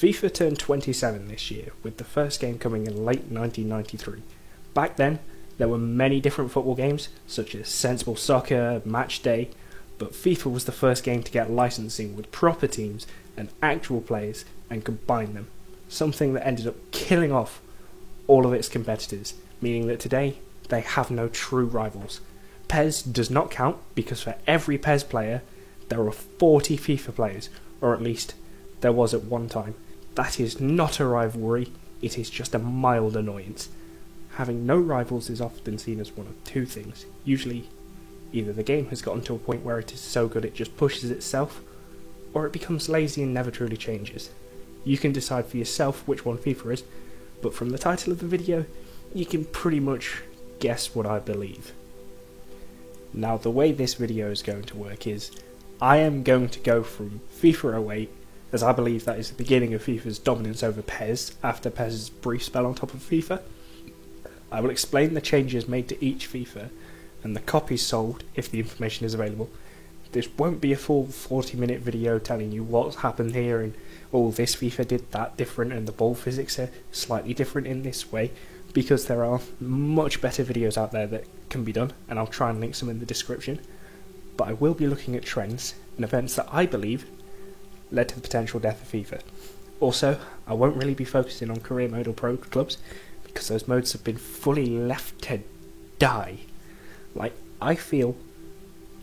FIFA turned 27 this year, with the first game coming in late 1993. Back then, there were many different football games, such as Sensible Soccer, Match Day, but FIFA was the first game to get licensing with proper teams and actual players and combine them, something that ended up killing off all of its competitors, meaning that today they have no true rivals. PES does not count because for every PES player there are 40 FIFA players, or at least there was at one time. That is not a rivalry, it is just a mild annoyance. Having no rivals is often seen as one of two things. Usually, either the game has gotten to a point where it is so good it just pushes itself, or it becomes lazy and never truly changes. You can decide for yourself which one FIFA is, but from the title of the video, you can pretty much guess what I believe. Now, the way this video is going to work is, I am going to go from FIFA 08, as I believe that is the beginning of FIFA's dominance over PES, after PES's brief spell on top of FIFA. I will explain the changes made to each FIFA, and the copies sold, if the information is available. This won't be a full 40-minute video telling you what's happened here, and this FIFA did that different, and the ball physics are slightly different in this way, because there are much better videos out there that can be done, and I'll try and link some in the description. But I will be looking at trends and events that I believe led to the potential death of FIFA. Also, I won't really be focusing on career mode or pro clubs, because those modes have been fully left to die. I feel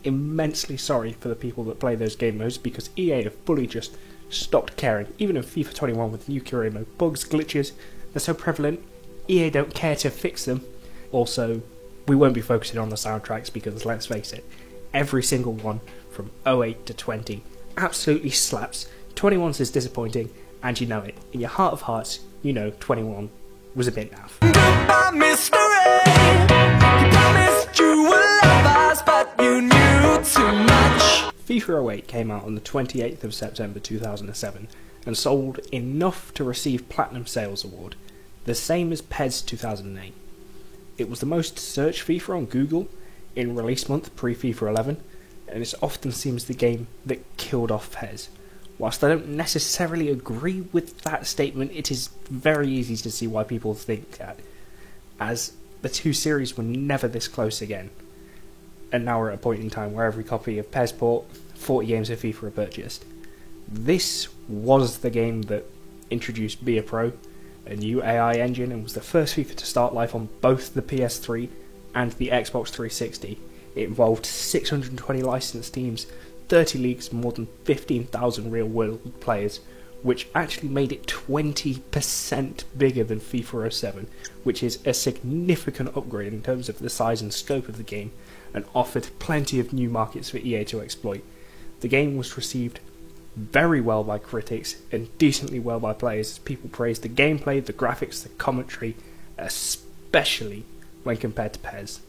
immensely sorry for the people that play those game modes, because EA have fully just stopped caring. Even in FIFA 21 with new career mode, bugs, glitches, they're so prevalent, EA don't care to fix them. Also, we won't be focusing on the soundtracks because, let's face it, every single one from 08 to 20 absolutely slaps. 21's is disappointing, and you know it. In your heart of hearts, you know 21 was a bit naff. Goodbye, mystery. You promised you would love us, but you knew too much. FIFA 08 came out on the 28th of September 2007 and sold enough to receive Platinum Sales Award, the same as PES 2008. It was the most searched FIFA on Google in release month pre-FIFA 11, and it often seems the game that killed off PES. Whilst I don't necessarily agree with that statement, it is very easy to see why people think that, as the two series were never this close again. And now we're at a point in time where every copy of PES port, 40 games of FIFA are purchased. This was the game that introduced Be A Pro, a new AI engine, and was the first FIFA to start life on both the PS3 and the Xbox 360. It involved 620 licensed teams, 30 leagues, more than 15,000 real-world players, which actually made it 20% bigger than FIFA 07, which is a significant upgrade in terms of the size and scope of the game, and offered plenty of new markets for EA to exploit. The game was received very well by critics and decently well by players, as people praised the gameplay, the graphics, the commentary, especially when compared to PES.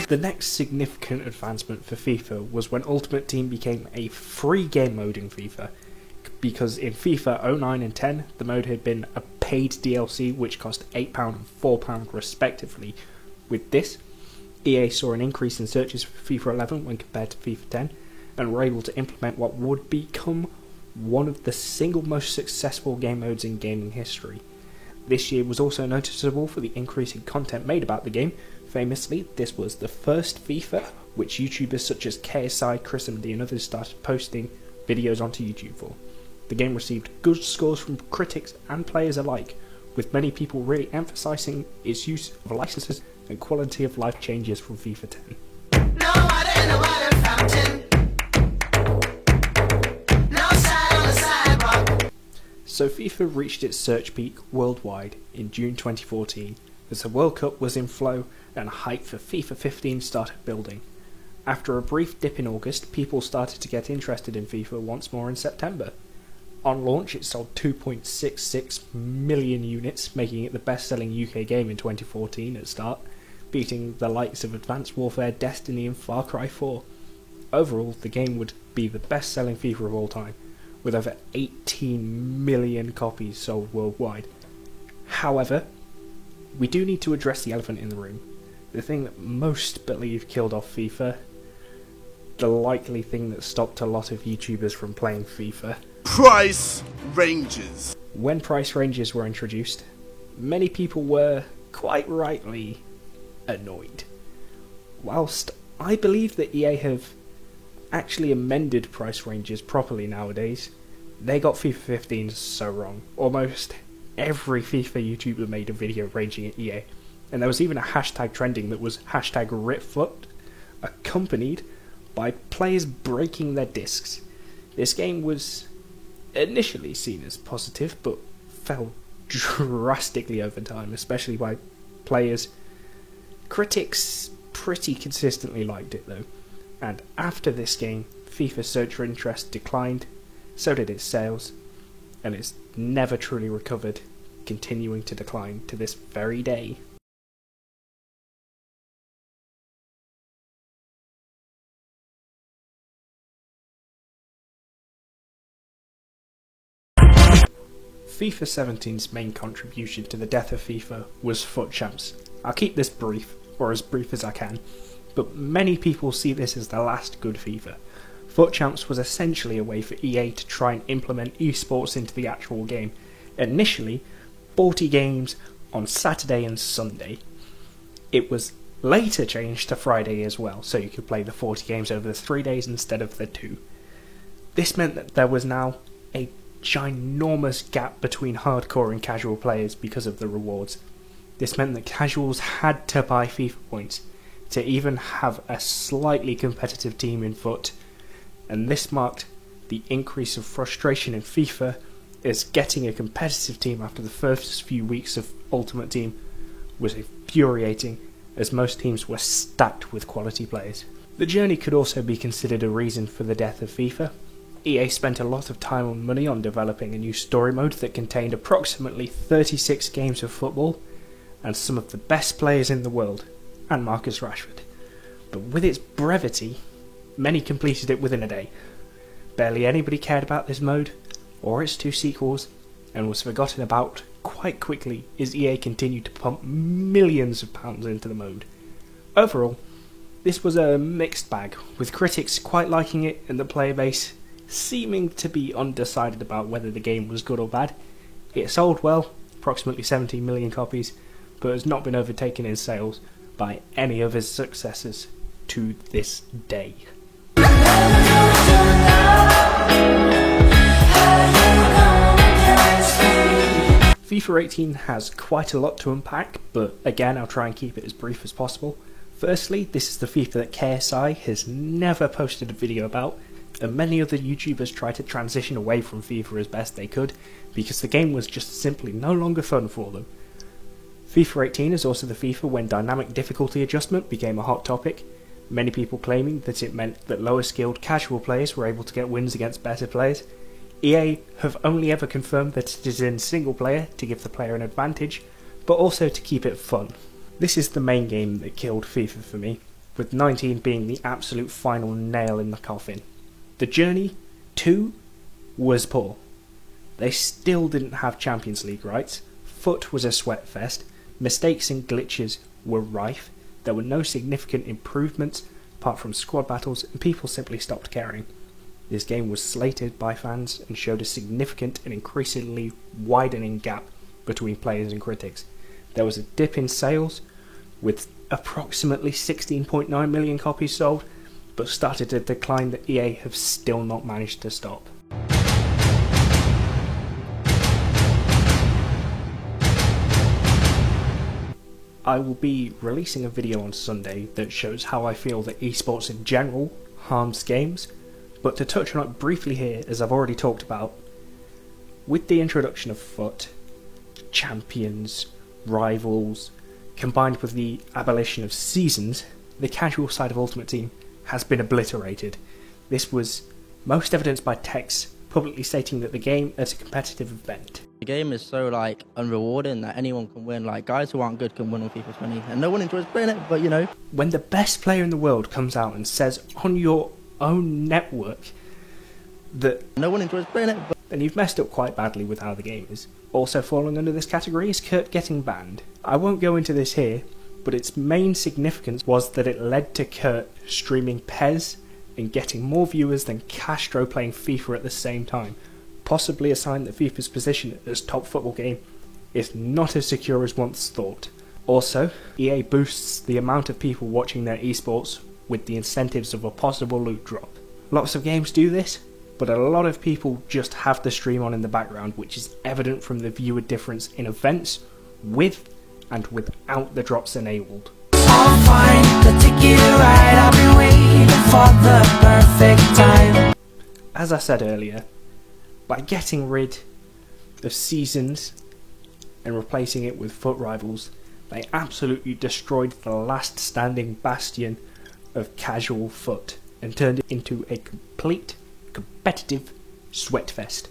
The next significant advancement for FIFA was when Ultimate Team became a free game mode in FIFA, because in FIFA 09 and 10 the mode had been a paid DLC which cost £8 and £4 respectively. With this, EA saw an increase in searches for FIFA 11 when compared to FIFA 10, and were able to implement what would become one of the single most successful game modes in gaming history. This year was also noticeable for the increase in content made about the game. Famously, this was the first FIFA which YouTubers such as KSI, ChrisMD and others started posting videos onto YouTube for. The game received good scores from critics and players alike, with many people really emphasising its use of licenses and quality of life changes from FIFA 10. No water in the water fountain. No sign on the sidewalk. So FIFA reached its search peak worldwide in June 2014, as the World Cup was in flow and hype for FIFA 15 started building. After a brief dip in August, people started to get interested in FIFA once more in September. On launch, it sold 2.66 million units, making it the best-selling UK game in 2014 at start, beating the likes of Advanced Warfare, Destiny and Far Cry 4. Overall, the game would be the best-selling FIFA of all time, with over 18 million copies sold worldwide. However, we do need to address the elephant in the room. The thing that most believe killed off FIFA the likely thing that stopped a lot of YouTubers from playing FIFA. Price ranges. When price ranges were introduced, many people were, quite rightly, annoyed. Whilst I believe that EA have actually amended price ranges properly nowadays, they got FIFA 15 so wrong. Almost every FIFA YouTuber made a video raging at EA, and there was even a hashtag trending that was hashtag #RipFoot, accompanied by players breaking their discs. This game was initially seen as positive, but fell drastically over time, especially by players. Critics pretty consistently liked it though, and after this game, FIFA search interest declined, so did its sales, and it's never truly recovered, continuing to decline to this very day. FIFA 17's main contribution to the death of FIFA was FUT Champs. I'll keep this brief, or as brief as I can, but many people see this as the last good FIFA. FUT Champs was essentially a way for EA to try and implement esports into the actual game. Initially, 40 games on Saturday and Sunday. It was later changed to Friday as well, so you could play the 40 games over the 3 days instead of the 2. This meant that there was now a ginormous gap between hardcore and casual players because of the rewards. This meant that casuals had to buy FIFA points to even have a slightly competitive team in FUT, and this marked the increase of frustration in FIFA, as getting a competitive team after the first few weeks of Ultimate Team was infuriating, as most teams were stacked with quality players. The journey could also be considered a reason for the death of FIFA. EA spent a lot of time and money on developing a new story mode that contained approximately 36 games of football and some of the best players in the world, and Marcus Rashford. But with its brevity, many completed it within a day. Barely anybody cared about this mode, or its 2 sequels, and was forgotten about quite quickly as EA continued to pump millions of pounds into the mode. Overall, this was a mixed bag, with critics quite liking it and the player base seeming to be undecided about whether the game was good or bad. It sold well, approximately 17 million copies, but has not been overtaken in sales by any of its successors to this day. FIFA 18 has quite a lot to unpack, but again I'll try and keep it as brief as possible. Firstly, this is the FIFA that KSI has never posted a video about, and many other YouTubers try to transition away from FIFA as best they could, because the game was just simply no longer fun for them. FIFA 18 is also the FIFA when dynamic difficulty adjustment became a hot topic, many people claiming that it meant that lower skilled casual players were able to get wins against better players. EA have only ever confirmed that it is in single player to give the player an advantage, but also to keep it fun. This is the main game that killed FIFA for me, with 19 being the absolute final nail in the coffin. The journey, too, was poor. They still didn't have Champions League rights, FUT was a sweat fest, mistakes and glitches were rife, there were no significant improvements apart from squad battles, and people simply stopped caring. This game was slated by fans and showed a significant and increasingly widening gap between players and critics. There was a dip in sales, with approximately 16.9 million copies sold, but started a decline that EA have still not managed to stop. I will be releasing a video on Sunday that shows how I feel that esports in general harms games, but to touch on it briefly here, as I've already talked about, with the introduction of FUT, champions, rivals, combined with the abolition of seasons, the casual side of Ultimate Team has been obliterated. This was most evidenced by texts publicly stating that the game is a competitive event. The game is so unrewarding that anyone can win. Guys who aren't good can win on FIFA 20, and no one enjoys playing it, but you know. When the best player in the world comes out and says on your own network that no one enjoys playing it, but then you've messed up quite badly with how the game is. Also falling under this category is Kurt getting banned. I won't go into this here, but its main significance was that it led to Kurt streaming PES in getting more viewers than Castro playing FIFA at the same time, possibly a sign that FIFA's position as top football game is not as secure as once thought. Also, EA boosts the amount of people watching their esports with the incentives of a possible loot drop. Lots of games do this, but a lot of people just have the stream on in the background, which is evident from the viewer difference in events with and without the drops enabled. I'll find the ticket right, I've been waiting for the perfect time. As I said earlier, by getting rid of seasons and replacing it with FUT Rivals, they absolutely destroyed the last standing bastion of casual FUT and turned it into a complete competitive sweatfest,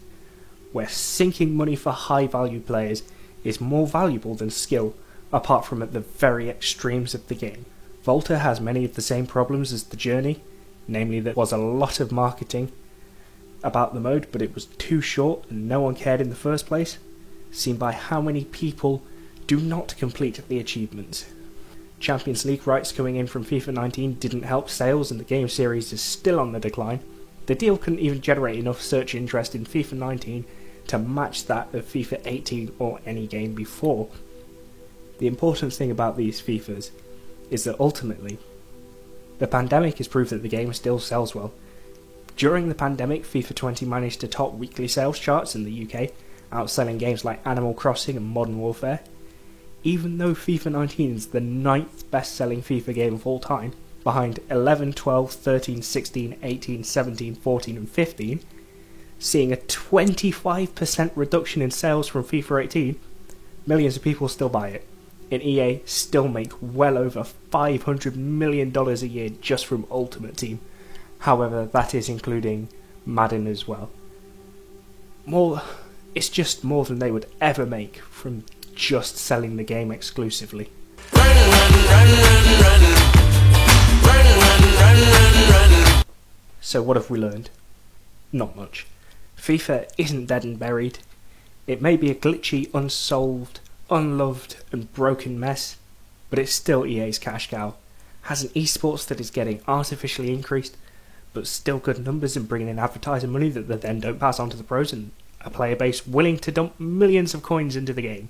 where sinking money for high value players is more valuable than skill, apart from at the very extremes of the game. Volta has many of the same problems as the Journey, namely there was a lot of marketing about the mode, but it was too short and no one cared in the first place, seen by how many people do not complete the achievements. Champions League rights coming in from FIFA 19 didn't help sales, and the game series is still on the decline. The deal couldn't even generate enough search interest in FIFA 19 to match that of FIFA 18 or any game before. The important thing about these FIFAs is that ultimately, the pandemic has proved that the game still sells well. During the pandemic, FIFA 20 managed to top weekly sales charts in the UK, outselling games like Animal Crossing and Modern Warfare. Even though FIFA 19 is the 9th best-selling FIFA game of all time, behind 11, 12, 13, 16, 18, 17, 14 and 15, seeing a 25% reduction in sales from FIFA 18, millions of people still buy it, and EA still make well over $500 million a year just from Ultimate Team. However, that is including Madden as well. It's just more than they would ever make from just selling the game exclusively. So what have we learned? Not much. FIFA isn't dead and buried. It may be a glitchy, unsolved, unloved and broken mess, but it's still EA's cash cow. Has an esports that is getting artificially increased, but still good numbers and bringing in advertiser money that they then don't pass on to the pros, and a player base willing to dump millions of coins into the game.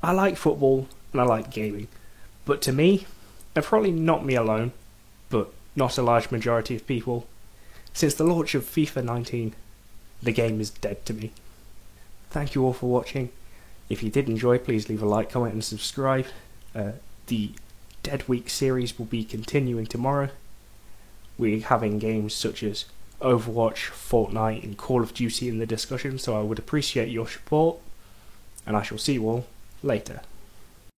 I like football and I like gaming, but to me, and probably not me alone, but not a large majority of people, since the launch of FIFA 19, the game is dead to me. Thank you all for watching. If you did enjoy, please leave a like, comment and subscribe. The Dead Week series will be continuing tomorrow. We're having games such as Overwatch, Fortnite and Call of Duty in the discussion, so I would appreciate your support, and I shall see you all later.